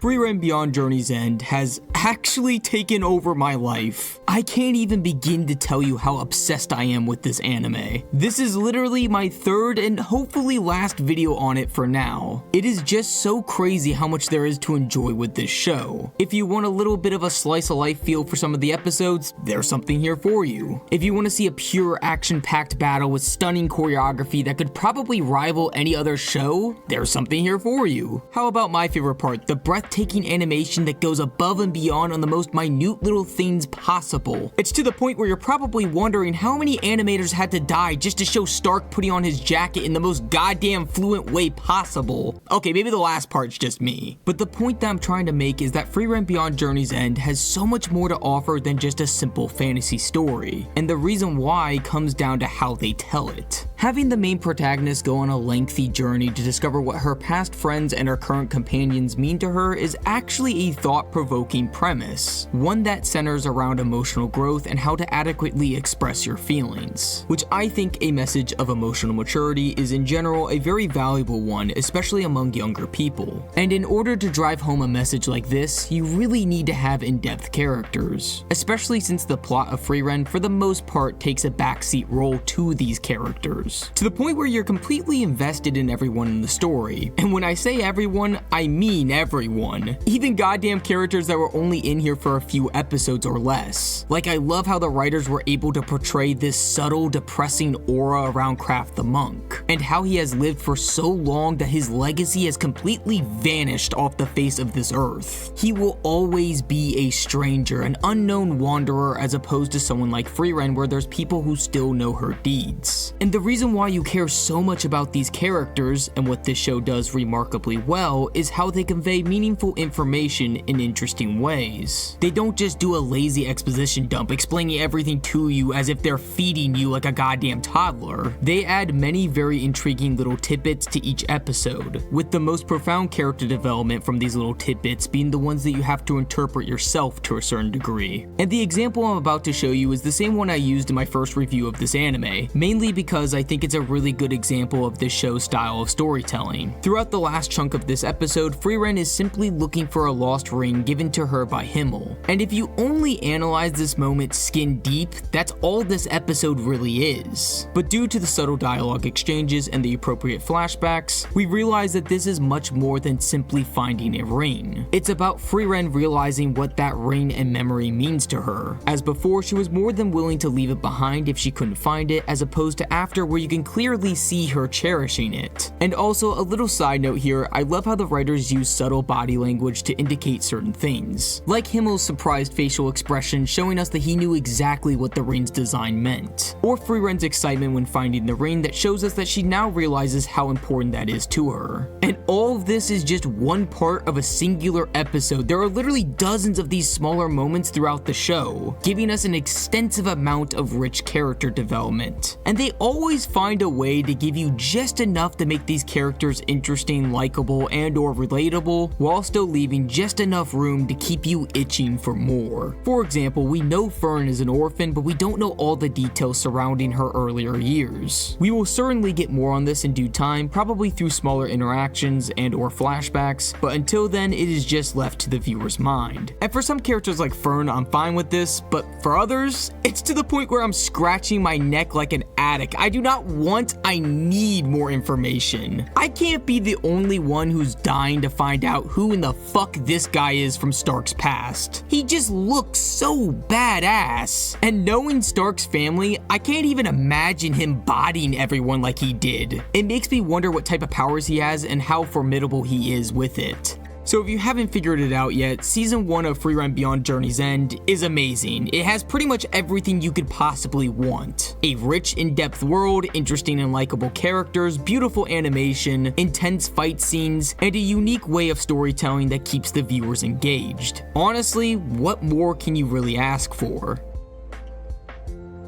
Frieren Beyond Journey's End has actually taken over my life. I can't even begin to tell you how obsessed I am with this anime. This is literally my third and hopefully last video on it for now. It is just so crazy how much there is to enjoy with this show. If you want a little bit of a slice of life feel for some of the episodes, there's something here for you. If you want to see a pure action-packed battle with stunning choreography that could probably rival any other show, there's something here for you. How about my favorite part, the breathtaking animation that goes above and beyond on the most minute little things possible. It's to the point where you're probably wondering how many animators had to die just to show Stark putting on his jacket in the most goddamn fluent way possible. Okay, maybe the last part's just me. But the point that I'm trying to make is that Frieren Beyond Journey's End has so much more to offer than just a simple fantasy story. And the reason why comes down to how they tell it. Having the main protagonist go on a lengthy journey to discover what her past friends and her current companions mean to her is actually a thought-provoking premise, one that centers around emotional growth and how to adequately express your feelings, which I think a message of emotional maturity is in general a very valuable one, especially among younger people. And in order to drive home a message like this, you really need to have in-depth characters, especially since the plot of Frieren for the most part takes a backseat role to these characters, to the point where you're completely invested in everyone in the story. And when I say everyone, I mean everyone. Even goddamn characters that were only in here for a few episodes or less. Like, I love how the writers were able to portray this subtle, depressing aura around Kraft the monk, and how he has lived for so long that his legacy has completely vanished off the face of this earth. He will always be a stranger, an unknown wanderer, as opposed to someone like Frieren where there's people who still know her deeds. And the reason why you care so much about these characters, and what this show does remarkably well, is how they convey meaningful information in interesting ways. They don't just do a lazy exposition dump explaining everything to you as if they're feeding you like a goddamn toddler. They add many very intriguing little tidbits to each episode, with the most profound character development from these little tidbits being the ones that you have to interpret yourself to a certain degree. And the example I'm about to show you is the same one I used in my first review of this anime, mainly because I think it's a really good example of this show's style of storytelling. Throughout the last chunk of this episode, Frieren is simply looking for a lost ring given to her by Himmel. And if you only analyze this moment skin deep, that's all this episode really is. But due to the subtle dialogue exchanges and the appropriate flashbacks, we realize that this is much more than simply finding a ring. It's about Frieren realizing what that ring and memory means to her, as before she was more than willing to leave it behind if she couldn't find it, as opposed to after where you can clearly see her cherishing it. And also, a little side note here, I love how the writers use subtle body language to indicate certain things, like Himmel's surprised facial expression showing us that he knew exactly what the ring's design meant, or Frieren's excitement when finding the ring that shows us that she now realizes how important that is to her. And all of this is just one part of a singular episode. There are literally dozens of these smaller moments throughout the show, giving us an extensive amount of rich character development. And they always find a way to give you just enough to make these characters interesting, likable, and or relatable, while still leaving just enough room to keep you itching for more. For example, we know Fern is an orphan, but we don't know all the details surrounding her earlier years. We will certainly get more on this in due time, probably through smaller interactions and or flashbacks, but until then it is just left to the viewer's mind. And for some characters like Fern, I'm fine with this, but for others, it's to the point where I'm scratching my neck like an addict. I do not want, I need more information. I can't be the only one who's dying to find out who in the fuck this guy is from Stark's past. He just looks so badass. And knowing Stark's family, I can't even imagine him bodying everyone like he did. It makes me wonder what type of powers he has and how formidable he is with it. So if you haven't figured it out yet, Season 1 of Frieren Beyond Journey's End is amazing. It has pretty much everything you could possibly want. A rich, in-depth world, interesting and likable characters, beautiful animation, intense fight scenes, and a unique way of storytelling that keeps the viewers engaged. Honestly, what more can you really ask for?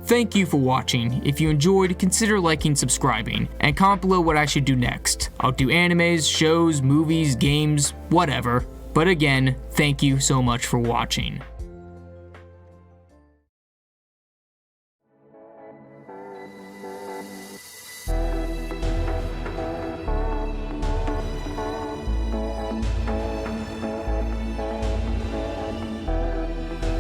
Thank you for watching. If you enjoyed, consider liking, subscribing, and comment below what I should do next. I'll do animes, shows, movies, games, whatever. But again, thank you so much for watching.